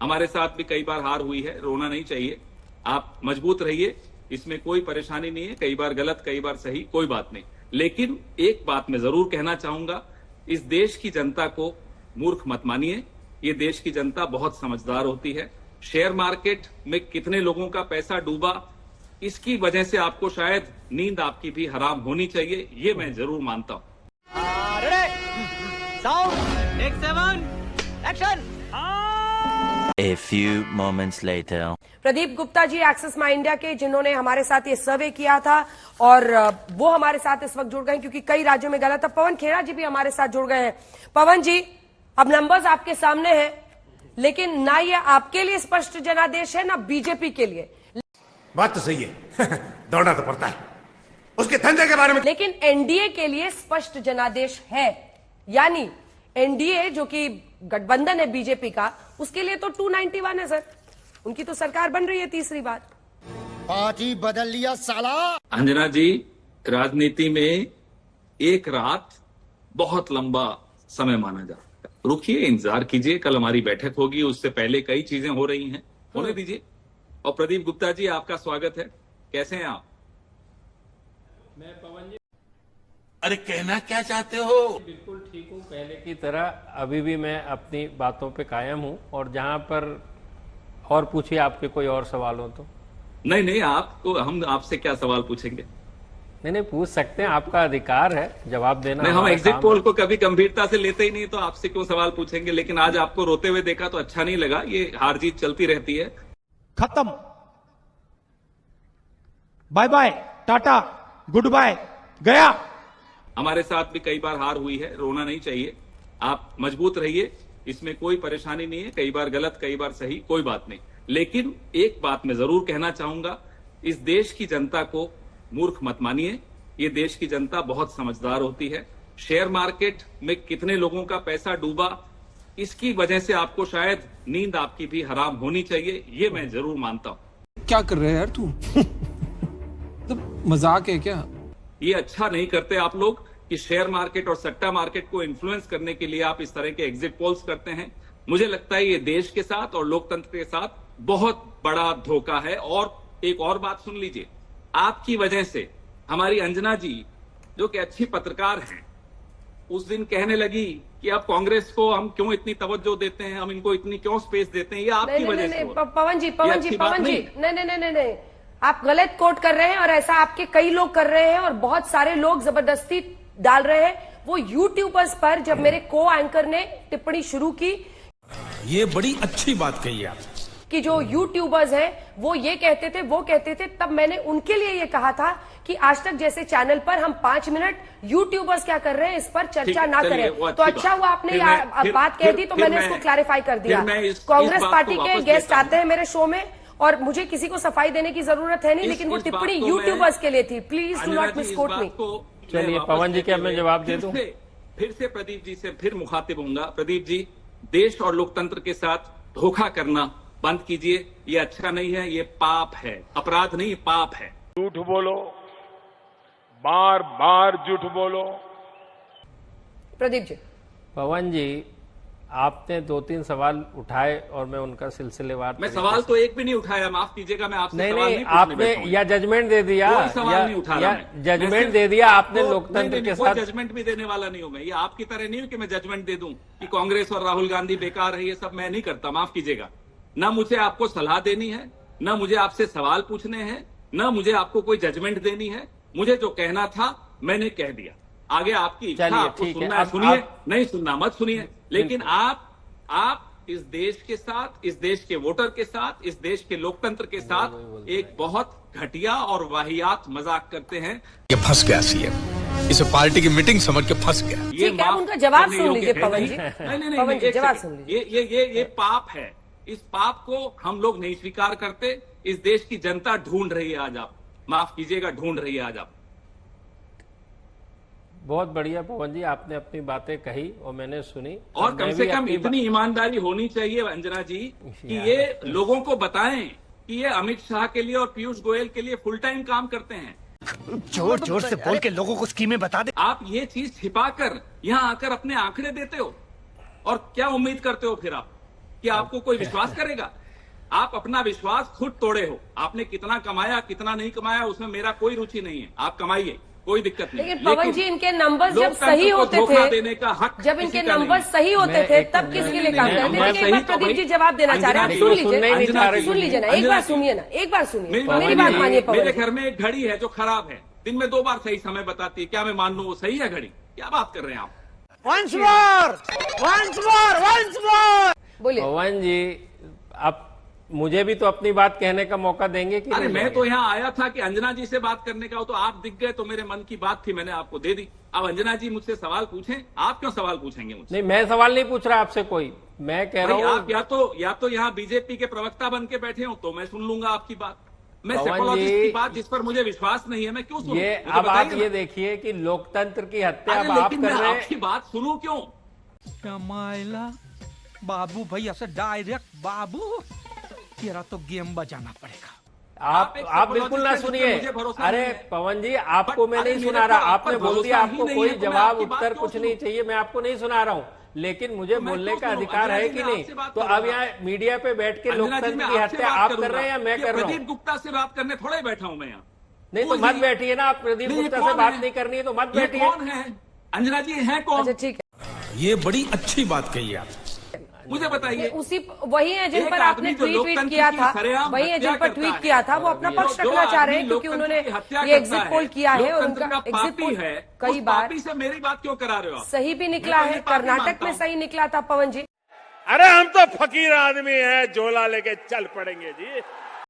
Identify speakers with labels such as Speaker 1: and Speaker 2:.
Speaker 1: हमारे साथ भी कई बार हार हुई है, रोना नहीं चाहिए। आप मजबूत रहिए, इसमें कोई परेशानी नहीं है। कई बार गलत, कई बार सही, कोई बात नहीं। लेकिन एक बात मैं जरूर कहना चाहूंगा, इस देश की जनता को मूर्ख मत मानिए। ये देश की जनता बहुत समझदार होती है। शेयर मार्केट में कितने लोगों का पैसा डूबा, इसकी वजह से आपको शायद नींद आपकी भी हराम होनी चाहिए, ये मैं जरूर मानता हूं।
Speaker 2: A few moments later.
Speaker 3: Pradeep Gupta ji Axis My India के, जिन्होंने हमारे साथ ये सर्वे किया था और वो हमारे साथ इस वक्त जुड़ गए क्योंकि कई राज्यों में गलत था। पवन खेड़ा जी भी हमारे साथ जुड़ गए हैं। पवन जी, अब नंबर्स आपके सामने हैं, लेकिन ना ये आपके लिए स्पष्ट जनादेश है ना बीजेपी के लिए।
Speaker 4: बात तो सही है दौड़ना तो पड़ता है उसके धंधे के बारे में।
Speaker 3: लेकिन एनडीए के लिए स्पष्ट जनादेश है, यानी एनडीए जो कि गठबंधन है बीजेपी का, उसके लिए तो 291 है सर। उनकी तो सरकार बन रही है तीसरी बार।
Speaker 5: पार्टी बदल लिया साला।
Speaker 1: अंजना जी, राजनीति में एक रात बहुत लंबा समय माना जाता है। रुकिए, इंतजार कीजिए, कल हमारी बैठक होगी, उससे पहले कई चीजें हो रही हैं, होने दीजिए। और प्रदीप गुप्ता जी, आपका स्वागत है। कैसे हैं आप?
Speaker 6: मैं पवन जी,
Speaker 4: अरे कहना क्या चाहते हो?
Speaker 6: बिल्कुल ठीक हूँ, पहले की तरह अभी भी मैं अपनी बातों पे कायम हूँ। और जहाँ पर और पूछिए, आपके कोई और सवाल हो तो।
Speaker 1: नहीं, आपको हम आपसे क्या सवाल पूछेंगे?
Speaker 6: नहीं, पूछ सकते हैं, आपका अधिकार है जवाब देना।
Speaker 1: नहीं, हम एग्जिट पोल को कभी गंभीरता से लेते ही नहीं, तो आपसे क्यों सवाल पूछेंगे। लेकिन आज आपको रोते हुए देखा तो अच्छा नहीं लगा। ये हार जीत चलती रहती है।
Speaker 7: खत्म, bye bye, tata, goodbye, गया।
Speaker 1: हमारे साथ भी कई बार हार हुई है, रोना नहीं चाहिए। आप मजबूत रहिए, इसमें कोई परेशानी नहीं है। कई बार गलत, कई बार सही, कोई बात नहीं। लेकिन एक बात मैं जरूर कहना चाहूंगा, इस देश की जनता को मूर्ख मत मानिए। ये देश की जनता बहुत समझदार होती है। शेयर मार्केट में कितने लोगों का पैसा डूबा, इसकी वजह से आपको शायद नींद आपकी भी हराम होनी चाहिए, ये मैं जरूर मानता हूं।
Speaker 8: क्या कर रहे हैं यार तू? तो मजाक है क्या?
Speaker 1: ये अच्छा नहीं करते आप लोग कि शेयर मार्केट और सट्टा मार्केट को इन्फ्लुएंस करने के लिए आप इस तरह के एग्जिट पोल्स करते हैं। मुझे लगता है ये देश के साथ और लोकतंत्र के साथ बहुत बड़ा धोखा है। और एक और बात सुन लीजिए, आपकी वजह से हमारी अंजना जी, जो कि अच्छी पत्रकार हैं, उस दिन कहने लगी कि अब कांग्रेस को हम क्यों इतनी तवज्जो देते हैं, हम इनको इतनी क्यों स्पेस देते हैं। ये आपकी वजह से।
Speaker 3: पवन जी, नहीं, आप गलत कोट कर रहे हैं और ऐसा आपके कई लोग कर रहे हैं और बहुत सारे लोग जबरदस्ती डाल रहे हैं। वो यूट्यूबर्स पर जब मेरे को एंकर ने टिप्पणी शुरू की,
Speaker 4: ये बड़ी अच्छी बात कही आप,
Speaker 3: कि जो यूट्यूबर्स हैं वो ये कहते थे, वो कहते थे, तब मैंने उनके लिए ये कहा था कि आज तक जैसे चैनल पर हम 5 मिनट यूट्यूबर्स क्या कर रहे हैं इस पर चर्चा ना करें। तो अच्छा हुआ आपने बात कह दी, तो मैंने इसको क्लैरिफाई कर दिया। कांग्रेस पार्टी के गेस्ट आते हैं मेरे शो में और मुझे किसी को सफाई देने की जरूरत है नहीं, लेकिन वो टिप्पणी यूट्यूबर्स के लिए थी। प्लीज डू नॉट मिसकोट मी।
Speaker 6: चलिए पवन जी, क्या मैं जवाब दे दूं?
Speaker 1: फिर से प्रदीप जी से फिर मुखातिब होऊंगा। प्रदीप जी, देश और लोकतंत्र के साथ धोखा करना बंद कीजिए। ये अच्छा नहीं है, ये पाप है, अपराध नहीं, पाप है।
Speaker 9: झूठ बोलो, बार बार झूठ बोलो।
Speaker 3: प्रदीप जी,
Speaker 6: पवन जी, आपने 2-3 सवाल उठाए और मैं उनका सिलसिलेवार।
Speaker 1: मैं सवाल तो एक भी नहीं उठाया, माफ कीजिएगा, मैं आपसे
Speaker 6: नहीं,
Speaker 1: सवाल नहीं
Speaker 6: आपने या जजमेंट दे दिया,
Speaker 1: कोई सवाल नहीं उठा रहा मैं।
Speaker 6: जजमेंट दे दिया आपने लोकतंत्र के साथ।
Speaker 1: जजमेंट भी देने वाला नहीं हूं मैं। ये आपकी तरह नहीं हूं कि मैं जजमेंट दे दूं कि कांग्रेस और राहुल गांधी बेकार है। ये सब मैं नहीं करता, माफ कीजिएगा। ना मुझे आपको सलाह देनी है, ना मुझे आपसे सवाल पूछने हैं, ना मुझे आपको कोई जजमेंट देनी है। मुझे जो कहना था मैंने कह दिया। आगे आपकी इच्छा, आपको सुनना है सुनिए, नहीं सुनना मत सुनिए। लेकिन आप इस देश के साथ, इस देश के वोटर के साथ, इस देश के लोकतंत्र के साथ एक बहुत घटिया और वाहियात मजाक करते हैं।
Speaker 4: ये फंस गया सीएम, इसे पार्टी की मीटिंग समझ के फंस गया।
Speaker 1: ये
Speaker 3: ठीक है, उनका जवाब सुन लीजिए पवन जी।
Speaker 1: नहीं,
Speaker 3: जवाब सुन लीजिए।
Speaker 1: ये पाप है। इस पाप को हम लोग नहीं स्वीकार करते। इस देश की जनता ढूंढ रही है आज आप, माफ कीजिएगा, ढूंढ रही है आज आप।
Speaker 6: बहुत बढ़िया पवन जी, आपने अपनी बातें कही और मैंने सुनी।
Speaker 1: और कम से कम इतनी ईमानदारी होनी चाहिए अंजना जी कि ये लोगों को बताएं कि ये अमित शाह के लिए और पीयूष गोयल के लिए फुल टाइम काम करते हैं।
Speaker 5: जोर जोर से बोल के लोगों को स्कीमें बता दे।
Speaker 1: आप ये चीज छिपाकर यहाँ आकर अपने आंकड़े देते हो और क्या उम्मीद करते हो फिर आप? कि आपको कोई विश्वास करेगा? आप अपना विश्वास खुद तोड़े हो। आपने कितना कमाया कितना नहीं कमाया उसमें मेरा कोई रुचि नहीं है, आप कमाइए, कोई दिक्कत नहीं।
Speaker 3: लेकिन पवन जी, इनके नंबर्स जब सही होते थे,
Speaker 1: देने का हक
Speaker 3: जब इनके नंबर सही होते थे तब किसके लिए काम करते थे? एक बार प्रदीप जी जवाब देना चाह रहे हैं, आप सुन लीजिए ना, एक बार सुनिए ना, एक बार सुनिए, मेरी बात मानिए पवन
Speaker 1: मेरे
Speaker 3: जी।
Speaker 1: घर में एक घड़ी है जो खराब है, दिन में 2 बार सही समय बताती है, क्या मैं मान लूं वो सही है घड़ी? क्या बात कर रहे हैं आप?
Speaker 3: बोलिए
Speaker 6: पवन जी, आप मुझे भी तो अपनी बात कहने का मौका देंगे कि
Speaker 1: अरे
Speaker 6: नहीं
Speaker 1: मैं
Speaker 6: देंगे?
Speaker 1: तो यहाँ आया था कि अंजना जी से बात करने का हो, तो आप दिख गए तो मेरे मन की बात थी, मैंने आपको दे दी। अब अंजना जी मुझसे सवाल पूछें, आप क्यों सवाल पूछेंगे मुझसे?
Speaker 6: नहीं, मैं सवाल नहीं पूछ रहा आपसे कोई, मैं कह रहा
Speaker 1: भाई,
Speaker 6: हूँ
Speaker 1: आप या तो यहाँ बीजेपी के प्रवक्ता बन के बैठे हो तो मैं सुन लूंगा आपकी बात। मैं
Speaker 6: पवन
Speaker 1: साइकोलॉजिस्ट
Speaker 6: जी,
Speaker 1: की बात जिस पर मुझे विश्वास नहीं है मैं क्यों सुनूं?
Speaker 6: ये
Speaker 1: मुझे
Speaker 6: अब आप
Speaker 1: बताइए
Speaker 6: ये
Speaker 1: ना।
Speaker 6: देखिए कि लोकतंत्र की हत्या
Speaker 1: अरे
Speaker 6: अब आप
Speaker 1: लेकिन
Speaker 6: कर
Speaker 1: मैं
Speaker 6: रहे
Speaker 1: आपकी बात सुनूं क्यों?
Speaker 7: कमायला बाबू भैया से डायरेक्ट बाबू, तेरा तो गेम बजाना पड़ेगा।
Speaker 6: आप
Speaker 1: एक
Speaker 6: बिल्कुल ना
Speaker 1: psychologist हैं,
Speaker 6: सुनिए।
Speaker 1: मुझे भरोसा
Speaker 6: अरे
Speaker 1: नहीं है।
Speaker 6: पवन जी, आपको
Speaker 1: बट
Speaker 6: मैं
Speaker 1: अरे
Speaker 6: नहीं
Speaker 1: मेरे
Speaker 6: सुना
Speaker 1: को
Speaker 6: रहा,
Speaker 1: आप
Speaker 6: आपने
Speaker 1: पर
Speaker 6: बोल दिया
Speaker 1: भरोसा
Speaker 6: आपको
Speaker 1: ही
Speaker 6: कोई
Speaker 1: नहीं है, तो मैं
Speaker 6: जवाब
Speaker 1: आपकी बात
Speaker 6: उत्तर
Speaker 1: क्यों
Speaker 6: कुछ नहीं
Speaker 1: सुनूं?
Speaker 6: चाहिए, मैं आपको नहीं सुना रहा हूँ, लेकिन मुझे
Speaker 1: तो मैं
Speaker 6: बोलने
Speaker 1: क्यों
Speaker 6: का
Speaker 1: सुनूं?
Speaker 6: अधिकार
Speaker 1: अंजना
Speaker 6: है
Speaker 1: जी,
Speaker 6: कि
Speaker 1: मैं
Speaker 6: नहीं?
Speaker 1: आपसे बात
Speaker 6: तो
Speaker 1: कर
Speaker 6: अब
Speaker 1: रहा
Speaker 6: यहाँ मीडिया पे बैठ के
Speaker 1: अंजना जी,
Speaker 6: लोकतंत्र
Speaker 1: मैं
Speaker 6: की
Speaker 1: आपसे
Speaker 6: हत्या
Speaker 1: बात
Speaker 6: आप कर
Speaker 1: करूंगा।
Speaker 6: रहे हैं या मैं
Speaker 1: ये
Speaker 6: कर रहा
Speaker 1: प्रदीप
Speaker 6: हूँ?
Speaker 1: गुप्ता से बात करने थोड़े बैठा हूं मैं यहाँ।
Speaker 6: नहीं तो
Speaker 1: वो
Speaker 6: मत
Speaker 1: जी-
Speaker 6: बैठिए ना, आप प्रदीप
Speaker 1: नहीं, ये
Speaker 6: गुप्ता से
Speaker 1: कौन
Speaker 6: बात
Speaker 1: है?
Speaker 6: नहीं करनी है तो मत
Speaker 1: ये
Speaker 6: बैठिए।
Speaker 1: कौन है? अंजना जी हैं कौन?
Speaker 3: अच्छा ठीक है,
Speaker 8: ये बड़ी अच्छी बात कही आप।
Speaker 1: मुझे बताइए।
Speaker 3: उसी वही है जिन
Speaker 1: एक
Speaker 3: पर
Speaker 1: आदमी
Speaker 3: आपने
Speaker 1: जो
Speaker 3: ट्वीट
Speaker 1: लोकतंत्र
Speaker 3: किया
Speaker 1: की
Speaker 3: था,
Speaker 1: सरेआम
Speaker 3: वही है जिन
Speaker 1: हत्या
Speaker 3: पर
Speaker 1: करता
Speaker 3: ट्वीट
Speaker 1: है।
Speaker 3: किया था, वो अपना पक्ष
Speaker 1: जो
Speaker 3: रखना चाह रहे हैं
Speaker 1: आदमी
Speaker 3: क्योंकि
Speaker 1: लोकतंत्र
Speaker 3: उन्होंने
Speaker 1: की हत्या
Speaker 3: ये
Speaker 1: करता
Speaker 3: एग्जिट पोल किया है और
Speaker 1: लोकतंत्र
Speaker 3: उनका
Speaker 1: का
Speaker 3: एग्जिट
Speaker 1: पापी
Speaker 3: पोल
Speaker 1: है,
Speaker 3: कई
Speaker 1: उस
Speaker 3: बार
Speaker 1: पापी से मेरी बात क्यों करा रहे हो आप?
Speaker 3: सही भी निकला
Speaker 1: मैं तो
Speaker 3: है,
Speaker 1: ये पापी
Speaker 3: कर्नाटक
Speaker 1: मानता
Speaker 3: में
Speaker 1: हूं।
Speaker 3: सही निकला था पवन जी।
Speaker 9: अरे हम तो फकीर आदमी हैं, झोला लेके चल पड़ेंगे जी।